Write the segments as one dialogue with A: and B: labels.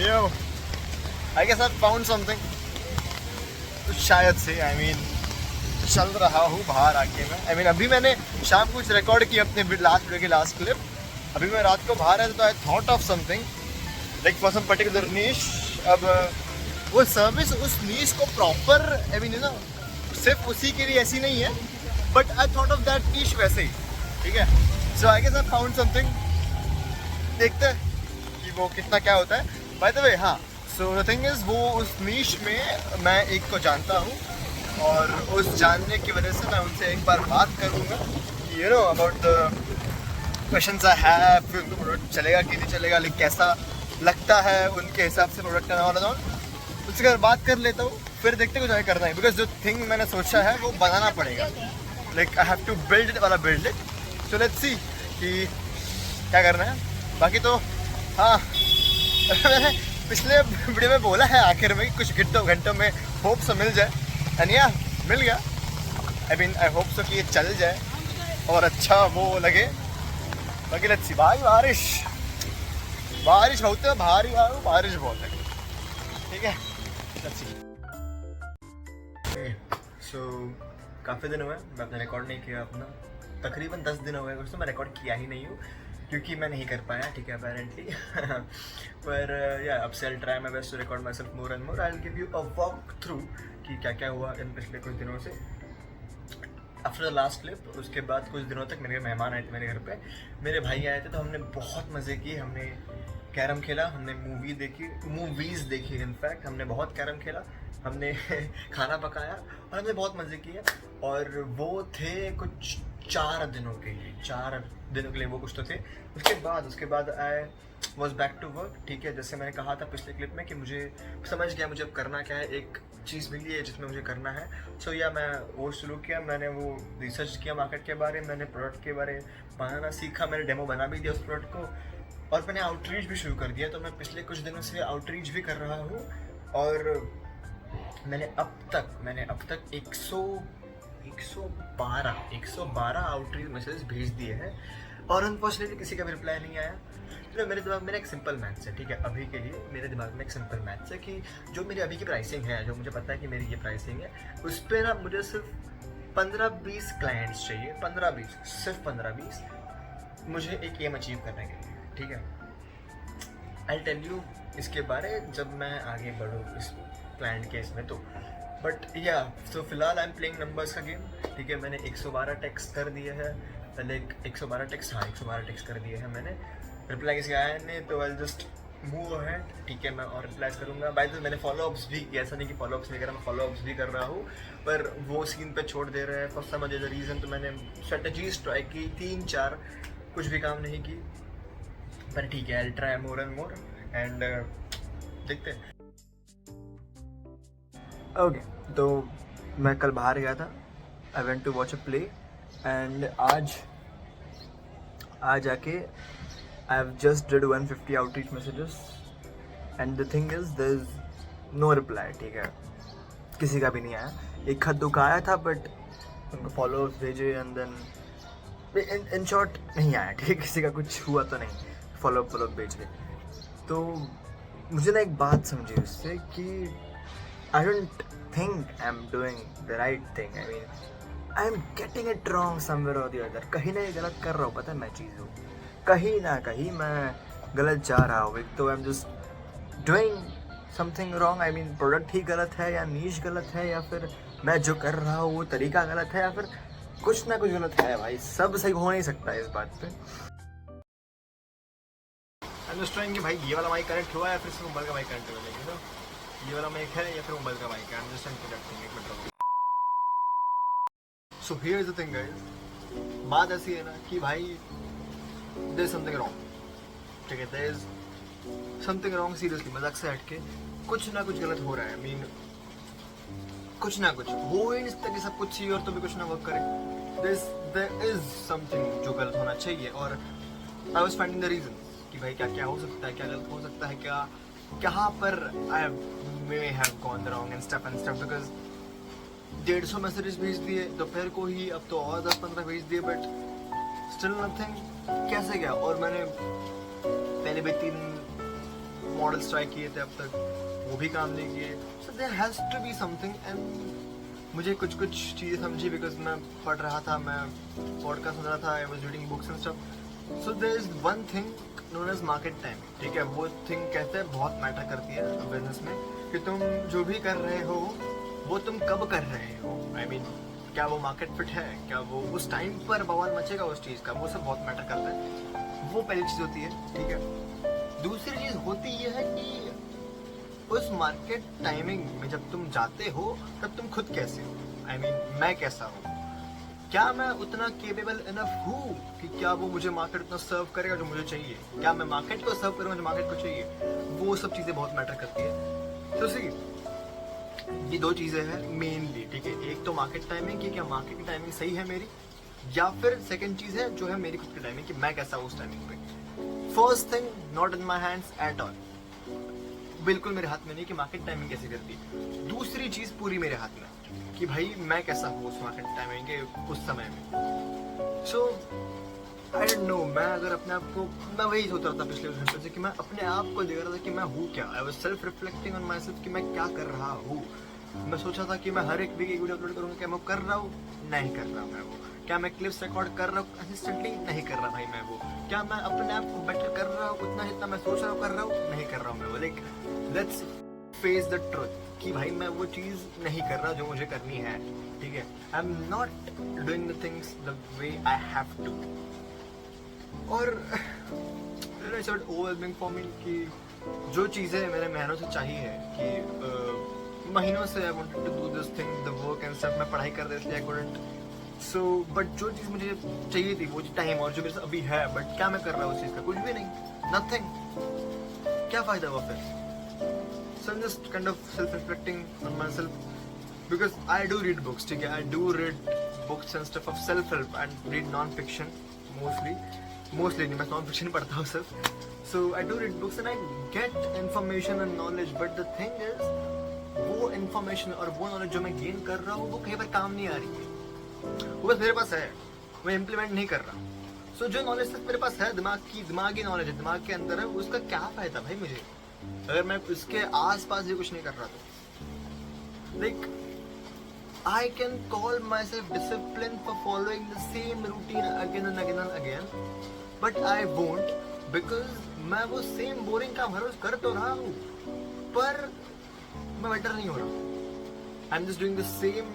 A: Yo, I guess I found something. तो शायद से चल रहा हूँ बाहर आके मैं अभी मैंने शाम को कुछ रिकॉर्ड किया अपने लास्ट वीडियो की लास्ट क्लिप. अभी मैं रात को बाहर आया तो I thought of something like for some particular niche. अब वो सर्विस उस नीश को प्रॉपर सिर्फ उसी के लिए ऐसी नहीं है, but I thought of that niche वैसे ही. ठीक है, so I guess I found something. देखते हैं कि वो कितना क्या होता है. बाय द वे हाँ, सो द थिंग इज़ वो उस नीश में मैं एक को जानता हूँ और उस जानने की वजह से मैं उनसे एक बार बात करूँगा about the questions I have. फिर उनको प्रोडक्ट चलेगा कि नहीं चलेगा, लाइक कैसा लगता है उनके हिसाब से प्रोडक्ट का नाम. उसके बाद बात कर लेता हूँ, फिर देखते कुछ आगे करना है. बिकॉज जो थिंग मैंने सोचा है वो बनाना पड़ेगा. Like I have to build it वाला build it. So let's see कि क्या करना है. बाकी तो हाँ, मैंने पिछले वीडियो में बोला है आखिर में कि कुछ घंटों में होप सो मिल जाए. एंड या मिल गया. आई होप सो कि ये चल जाए और अच्छा वो लगे. बाकी लेट्स सी. भाई बारिश बहुत है, भारी बारिश बहुत है. ठीक है, लेट्स सी. सो काफ़ी दिन हुए मैं अपना रिकॉर्ड नहीं किया. अपना तकरीबन 10 दिन हो गए कुछ, तो मैं रिकॉर्ड किया ही नहीं हूँ क्योंकि मैं नहीं कर पाया. ठीक है, अपेरेंटली. पर या अब से I try my best to record myself more and more. I will give you a walk through कि क्या क्या हुआ इन पिछले कुछ दिनों से आफ्टर द लास्ट क्लिप. उसके बाद कुछ दिनों तक मेरे मेहमान आए थे मेरे घर पे. मेरे भाई आए थे तो हमने बहुत मज़े किए. हमने कैरम खेला, हमने मूवीज़ देखी. इनफैक्ट हमने बहुत कैरम खेला, हमने खाना पकाया और हमने बहुत मज़े किए. और वो थे कुछ 4 दिनों के लिए वो कुछ तो थे. उसके बाद I was back to work. ठीक है, जैसे मैंने कहा था पिछले क्लिप में कि मुझे समझ गया मुझे अब करना क्या है. एक चीज़ मिली है जिसमें मुझे करना है. सो या मैं वो शुरू किया. मैंने वो रिसर्च किया मार्केट के बारे में, मैंने प्रोडक्ट के बारे में बनाना सीखा. मैंने डेमो बना भी दिया उस प्रोडक्ट को और मैंने आउटरीच भी शुरू कर दिया. तो मैं पिछले कुछ दिनों से आउटरीच भी कर रहा हूँ. और मैंने अब तक 112 आउटरीच मैसेज भेज दिए हैं और अनफॉर्चुनेटली किसी का भी रिप्लाई नहीं आया. तो मेरे दिमाग में एक सिंपल मैथ्स है. ठीक है, अभी के लिए मेरे दिमाग में एक सिंपल मैथ्स है कि जो मेरी अभी की प्राइसिंग है, जो मुझे पता है कि मेरी ये प्राइसिंग है, उस पर ना मुझे सिर्फ 15-20 क्लाइंट्स चाहिए. 15-20, सिर्फ 15-20 मुझे एक एम अचीव करने के लिए. ठीक है, आई टेल यू इसके बारे जब मैं आगे बढ़ूँ इस क्लाइंट केस में. तो बट या तो फिलहाल आई एम प्लेइंग नंबर्स का गेम. ठीक है, मैंने 112 टेक्स्ट कर दिए हैं. लाइक 112 टेक्स्ट कर दिए हैं मैंने. रिप्लाई किसी आया नहीं तो आई जस्ट मूव अहेड. ठीक है, मैं और रिप्लाई करूँगा. बाय द वे मैंने फॉलोअप्स भी किया. ऐसा नहीं कि फॉलोअप्स नहीं कर रहा, मैं फॉलोअप्स भी कर रहा हूँ. पर वो सीन पे छोड़ दे रहे हैं फॉर सम अदर रीज़न. तो मैंने स्ट्रेटजीज ट्राई की 3-4, कुछ भी काम नहीं की. पर ठीक है, I try more and more and देखते हैं. ओके, तो मैं कल बाहर गया था. I went to watch a play and आज आके I have just did 150 outreach messages and the thing is there is no reply. ठीक है, किसी का भी नहीं आया. एक खत दुख आया था बट उनको फॉलोअर्स भेजे एंड देन इन शॉर्ट नहीं आया. ठीक है, किसी का कुछ हुआ तो नहीं. फॉलोअप भेज गए. तो मुझे ना एक बात समझी उससे कि I don't think I am doing the right thing. I am getting it wrong somewhere और द अदर. कहीं ना गलत कर रहा हूँ, पता है मैं चीज़ हूँ. कहीं ना कहीं मैं गलत जा रहा हूँ. एक तो I am just doing something wrong. Product ही गलत है या नीश गलत है या फिर मैं जो कर रहा हूँ वो तरीका गलत है या फिर कुछ ना कुछ गलत है. भाई सब सही हो नहीं सकता है इस बात पे. आई एम जस्ट ट्राइंग कि भाई ये वाला माइक कनेक्ट हुआ है फिर से मोबाइल का माइक कनेक्ट करने लगे. तो ये वाला माइक है या फिर मोबाइल का माइक है. I am just connecting. एक मिनट. So here is the thing guys. बात ऐसी है ना कि भाई देयर इज समथिंग रॉन्ग. ठीक है, there is something wrong. Seriously मजाक से हटके कुछ ना कुछ गलत हो रहा है. कुछ ना कुछ हो ही नहीं सकता कि सब कुछ चाहिए और तो भी कुछ ना वर्क करे. देयर इज समथिंग जो गलत होना चाहिए. और I was finding the reason कि भाई क्या क्या हो सकता है, क्या गलत हो सकता है, कहाँ पर I may have gone wrong and stuff because 150 messages भेज दिए दोपहर को ही. अब तो और 10-15 भेज दिए बट स्टिल नथिंग. कैसे क्या. और मैंने पहले भी मॉडल्स ट्राई किए थे अब तक, वो भी काम नहीं किए. So there has to be something. And मुझे कुछ चीज़ें समझी बिकॉज मैं पढ़ रहा था, मैं पॉडकास्ट सुन रहा था, I was reading books and stuff. So there is one thing known as market time. ठीक है, वो थिंग कहते हैं बहुत मैटर करती है बिजनेस में, कि तुम जो भी कर रहे हो वो तुम कब कर रहे हो. आई मीन क्या वो मार्केट फिट है, क्या वो उस टाइम पर बवाल मचेगा उस चीज़ का, वो सब बहुत मैटर करता है. वो पहली चीज़ होती है. ठीक है, दूसरी चीज़ होती ये है कि उस मार्केट टाइमिंग में जब तुम जाते हो तब तुम खुद कैसे हो. आई मीन मैं कैसा हूँ, क्या मैं उतना केपेबल इनफ हूँ कि क्या वो मुझे मार्केट उतना सर्व करेगा जो मुझे चाहिए, क्या मैं मार्केट को सर्व करूँगा जो मार्केट को चाहिए. वो सब चीज़ें बहुत मैटर करती है. तो सी ये दो चीज़ें हैं मेनली. ठीक है, एक तो मार्केट टाइमिंग कि क्या मार्केट की टाइमिंग सही है मेरी, या फिर सेकंड चीज़ है जो है मेरी खुद की टाइमिंग कि मैं कैसा हूँ उस टाइमिंग पे. First thing not in my hands at all. बिल्कुल मेरे हाथ में नहीं कि मार्केट टाइमिंग कैसे करती है. दूसरी चीज़ पूरी मेरे हाथ में कि भाई मैं कैसा हूँ उस मार्केट टाइमिंग के उस समय में. सो आई डोंट नो, मैं अगर अपने आप को, मैं वही सोच रहा था पिछले कुछ घंटों से कि मैं अपने आप को देख रहा था कि मैं हूँ क्या. I was self reflecting on my self कि मैं क्या कर रहा हूँ. मैं सोचा था कि मैं हर एक वीक एक वीडियो अपलोड करूँगा. क्या मैं कर रहा हूँ? नहीं कर रहा मैं वो. क्या मैं क्लिप्स रिकॉर्ड कर रहा हूँ कंसिस्टेंटली? नहीं कर रहा भाई मैं वो. क्या मैं अपने आप को बेटर कर रहा हूँ उतना जितना मैं सोच रहा हूँ कर रहा हूँ? नहीं कर रहा हूँ मैं वो. Like let's face the truth कि भाई मैं वो चीज़ नहीं कर रहा जो मुझे करनी है. ठीक है, I am not doing the things the way I have to. और it's not overwhelming for me कि जो चीज़ें मेरे मेहनत से चाहिए कि महीनों से I wanted to do this thing, the work and stuff. मैं पढ़ाई कर रही इसलिए आई कुडंट. सो बट जो चीज़ मुझे चाहिए थी वो टाइम और जो मेरे साथ अभी है, बट क्या मैं कर रहा हूँ उस चीज़ का? कुछ भी नहीं, नथिंग. क्या फ़ायदा हुआ फिर? So I'm just kind of self-reflecting on myself because I do read books. ठीक है, I do read books and stuff of self-help and read non-fiction mostly नहीं, मैं non-fiction पढ़ता हूँ सिर्फ. So I do read books and I get information and knowledge, but the thing is वो information और वो knowledge जो मैं gain कर रहा हूँ वो कहीं पर काम नहीं आ रही है. वो बस मेरे पास है, मैं implement नहीं कर रहा. So जो knowledge सिर्फ मेरे पास है, दिमागी knowledge है, दिमाग के अंदर है, उसका क्या फ़ायदा भाई मुझे अगर मैं उसके आस-पास भी कुछ नहीं कर रहा तो. Like I can call my self discipline for following the same routine again and again and again, but I won't because मैं वो सेम बोरिंग काम हर रोज कर तो रहा हूँ पर मैं बेटर नहीं हो रहा. आई am just doing the same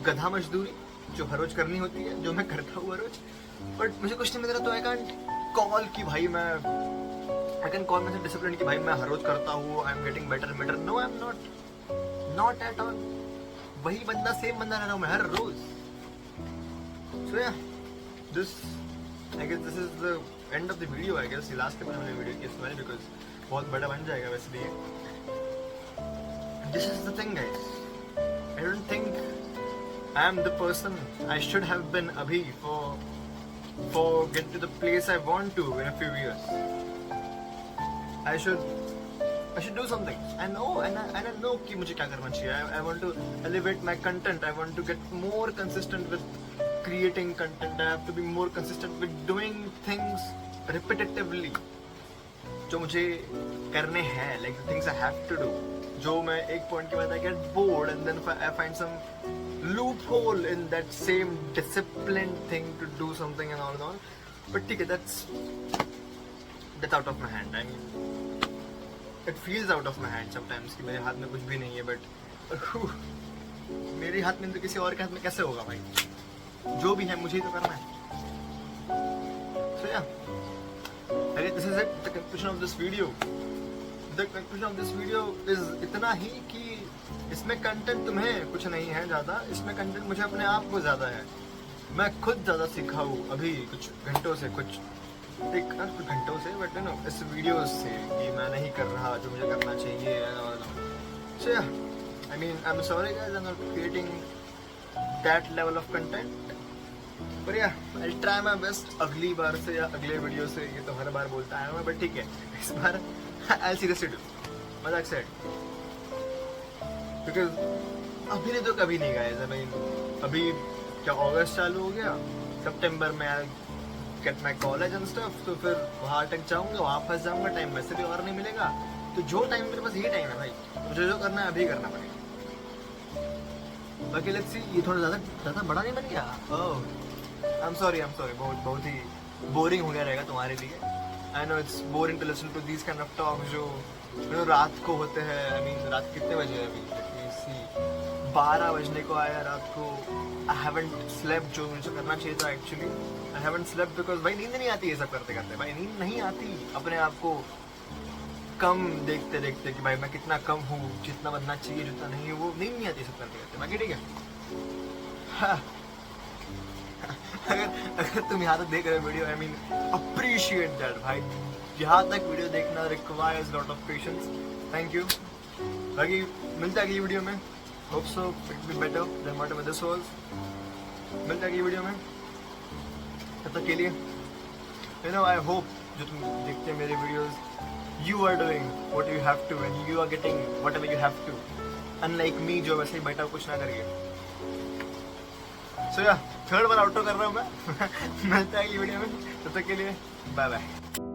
A: गधा मजदूरी जो हर रोज करनी होती है, जो मैं करता हूँ हर रोज, बट मुझे कुछ नहीं मिल रहा. तो आई कैंट कॉल कि भाई I can call myself disciplined कि भाई मैं हर रोज करता हूँ, I am getting better. No, I am not at all. वही बंदा, सेम बंदा रह रहा हूँ मैं हर रोज. So yeah, I guess this is the end of the video. I guess ये लास्ट के मैंने वीडियो की इसमें because बहुत बड़ा बन जाएगा वैसे भी. This is the thing, guys. I don't think I am the person I should have been अभी for get to the place I want to in a few years. I should do something. I know कि मुझे क्या करना चाहिए. I want to elevate my content. I want to get more consistent with creating content. I have to be more consistent with doing things repetitively. जो मुझे करने हैं, like the things I have to do. जो मैं एक point के बाद I get bored and then I find some loophole in that same disciplined thing to do something and all. But ठीक है, that's out of my hand. I mean, it feels out of my hand sometimes कि मेरे हाथ में कुछ भी नहीं है, but मेरे हाथ में तो किसी और के हाथ में कैसे होगा भाई? जो भी है मुझे ही तो करना है. So yeah, I guess this is it. The conclusion of this video. The conclusion of this video is इतना ही कि इसमें कंटेंट तुम्हें कुछ नहीं है ज़्यादा, इसमें कंटेंट मुझे अपने आप को ज़्यादा है. मैं खुद ज़्यादा सीखा हूँ अभी कुछ घंटों से, कुछ घंटों से, बट नो इस वीडियो से कि मैं नहीं कर रहा जो मुझे करना चाहिए. So yeah, I mean, I'm sorry guys, I'm not creating that level of content, but yeah, I'll try my best. अगली बार से या अगले वीडियो से, ये तो हर बार बोलता है मैं, बट ठीक है, इस बार I'll seriously do. मजाक से because अभी नहीं तो कभी नहीं guys. I mean, अभी क्या अगस्त चालू हो गया, सितंबर में get my college and stuff, तो फिर वहाँ अटक जाऊंगा, वहाँ फंस जाऊंगा, टाइम वैसे भी और नहीं मिलेगा। तो जो टाइम मेरे पास, यही टाइम है भाई, मुझे जो करना है अभी करना पड़ेगा। बाकी लेट्स सी, ये थोड़ा ज़्यादा बड़ा नहीं बन गया? ओह आई एम सॉरी बहुत ही बोरिंग हो गया रहेगा तुम्हारे लिए। I know it's boring to listen to these kind of talk जो रात को होते हैं। आई मीन रात कितने बजे है अभी? 12 बजने को आया रात को। आई हैवंट स्लेप्ट, जो मुझे करना चाहिए था actually. I haven't slept because भाई नींद नहीं आती ये सब करते करते, भाई नींद नहीं आती। अपने आप को कम देखते देखते कि भाई मैं कितना कम हूँ, जितना बनना चाहिए जितना नहीं है, वो नींद नहीं आती सब करते करते। बाकी ठीक है। हाँ। अगर तुम यहाँ तक देख रहे हो video, I mean appreciate that भाई। यहाँ तक वीडियो देखना requires lot of patience. Thank you. बाकी मिलता है अगली वीडियो में। Hope so it be better than whatever this was. मिलता है अगली वीडियो में। तब तक के लिए यू नो आई होप जो तुम देखते हैं मेरे videos, you are doing what you have to and you are getting whatever you have to, unlike me जो वैसे ही बैठा कुछ ना करिए। So yeah, थर्ड बार आउटरो कर रहा हूँ मैं। मिलता है अगली वीडियो में, तब तक के लिए बाय बाय।